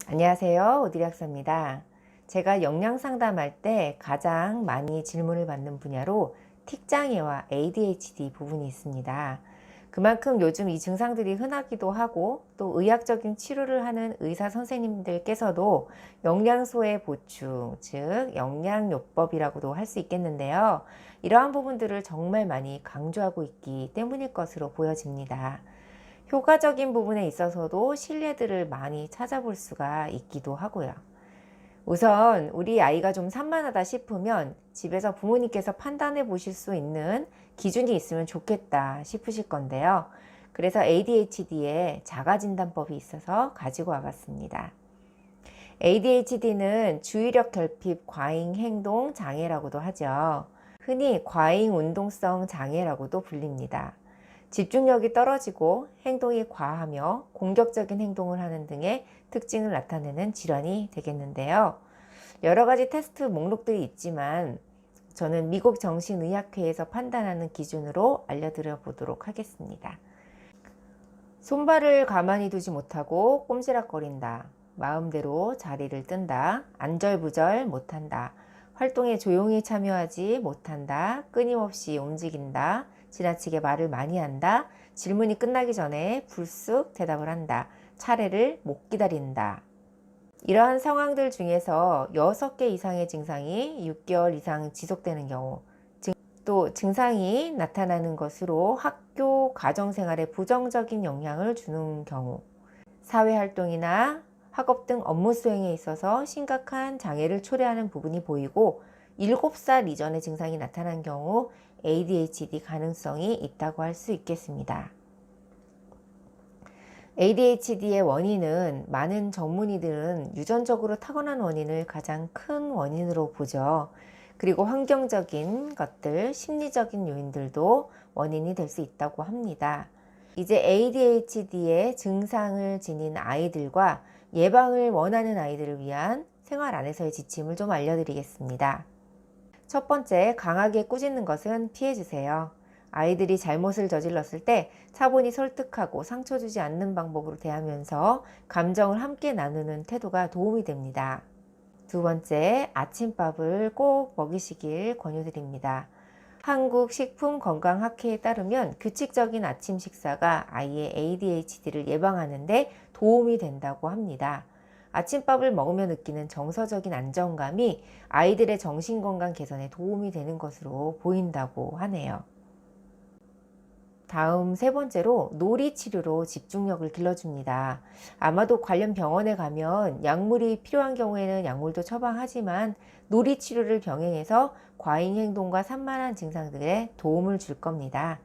안녕하세요. 오디리 학사입니다. 제가 영양 상담할 때 가장 많이 질문을 받는 분야로 틱장애와 ADHD 부분이 있습니다. 그만큼 요즘 이 증상들이 흔하기도 하고 또 의학적인 치료를 하는 의사 선생님들께서도 영양소의 보충, 즉 영양요법이라고도 할 수 있겠는데요. 이러한 부분들을 정말 많이 강조하고 있기 때문일 것으로 보여집니다. 효과적인 부분에 있어서도 신뢰들을 많이 찾아볼 수가 있기도 하고요. 우선 우리 아이가 좀 산만하다 싶으면 집에서 부모님께서 판단해 보실 수 있는 기준이 있으면 좋겠다 싶으실 건데요. 그래서 ADHD의 자가진단법이 있어서 가지고 와봤습니다. ADHD는 주의력 결핍 과잉 행동 장애라고도 하죠. 흔히 과잉 운동성 장애라고도 불립니다. 집중력이 떨어지고 행동이 과하며 공격적인 행동을 하는 등의 특징을 나타내는 질환이 되겠는데요. 여러 가지 테스트 목록들이 있지만 저는 미국 정신의학회에서 판단하는 기준으로 알려드려 보도록 하겠습니다. 손발을 가만히 두지 못하고 꼼지락거린다. 마음대로 자리를 뜬다. 안절부절 못한다. 활동에 조용히 참여하지 못한다. 끊임없이 움직인다. 지나치게 말을 많이 한다. 질문이 끝나기 전에 불쑥 대답을 한다. 차례를 못 기다린다. 이러한 상황들 중에서 6개 이상의 증상이 6개월 이상 지속되는 경우, 또 증상이 나타나는 것으로 학교, 가정생활에 부정적인 영향을 주는 경우, 사회활동이나 학업 등 업무 수행에 있어서 심각한 장애를 초래하는 부분이 보이고 7살 이전의 증상이 나타난 경우 ADHD 가능성이 있다고 할 수 있겠습니다. ADHD의 원인은 많은 전문의들은 유전적으로 타고난 원인을 가장 큰 원인으로 보죠. 그리고 환경적인 것들, 심리적인 요인들도 원인이 될 수 있다고 합니다. 이제 ADHD의 증상을 지닌 아이들과 예방을 원하는 아이들을 위한 생활 안에서의 지침을 좀 알려드리겠습니다. 첫 번째, 강하게 꾸짖는 것은 피해주세요. 아이들이 잘못을 저질렀을 때 차분히 설득하고 상처 주지 않는 방법으로 대하면서 감정을 함께 나누는 태도가 도움이 됩니다. 두 번째, 아침밥을 꼭 먹이시길 권유드립니다. 한국식품건강학회에 따르면 규칙적인 아침 식사가 아이의 ADHD를 예방하는 데 도움이 된다고 합니다. 아침밥을 먹으며 느끼는 정서적인 안정감이 아이들의 정신건강 개선에 도움이 되는 것으로 보인다고 하네요. 다음 세 번째로 놀이치료로 집중력을 길러줍니다. 아마도 관련 병원에 가면 약물이 필요한 경우에는 약물도 처방하지만 놀이치료를 병행해서 과잉행동과 산만한 증상들에 도움을 줄 겁니다.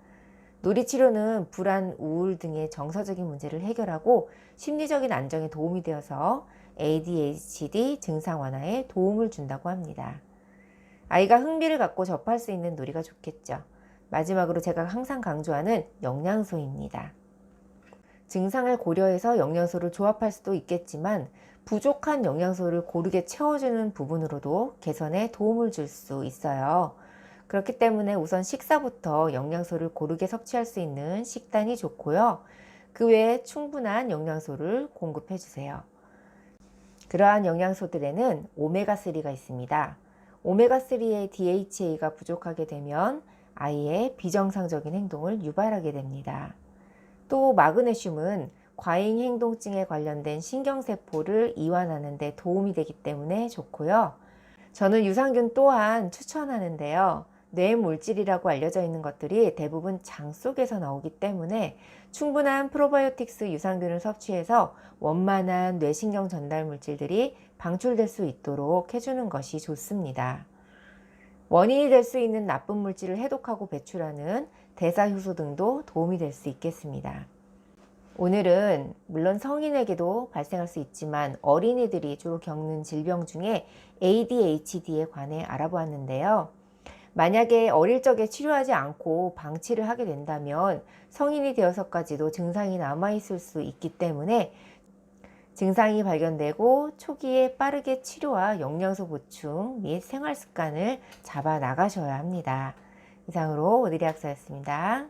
놀이치료는 불안, 우울 등의 정서적인 문제를 해결하고 심리적인 안정에 도움이 되어서 ADHD 증상 완화에 도움을 준다고 합니다. 아이가 흥미를 갖고 접할 수 있는 놀이가 좋겠죠. 마지막으로 제가 항상 강조하는 영양소입니다. 증상을 고려해서 영양소를 조합할 수도 있겠지만 부족한 영양소를 고르게 채워주는 부분으로도 개선에 도움을 줄 수 있어요. 그렇기 때문에 우선 식사부터 영양소를 고르게 섭취할 수 있는 식단이 좋고요. 그 외에 충분한 영양소를 공급해 주세요. 그러한 영양소들에는 오메가3가 있습니다. 오메가3의 DHA가 부족하게 되면 아이의 비정상적인 행동을 유발하게 됩니다. 또 마그네슘은 과잉 행동증에 관련된 신경세포를 이완하는 데 도움이 되기 때문에 좋고요. 저는 유산균 또한 추천하는데요. 뇌물질이라고 알려져 있는 것들이 대부분 장 속에서 나오기 때문에 충분한 프로바이오틱스 유산균을 섭취해서 원만한 뇌신경 전달 물질들이 방출될 수 있도록 해주는 것이 좋습니다. 원인이 될 수 있는 나쁜 물질을 해독하고 배출하는 대사효소 등도 도움이 될 수 있겠습니다. 오늘은 물론 성인에게도 발생할 수 있지만 어린이들이 주로 겪는 질병 중에 ADHD에 관해 알아보았는데요. 만약에 어릴 적에 치료하지 않고 방치를 하게 된다면 성인이 되어서까지도 증상이 남아있을 수 있기 때문에 증상이 발견되고 초기에 빠르게 치료와 영양소 보충 및 생활 습관을 잡아 나가셔야 합니다. 이상으로 오드리 학사였습니다.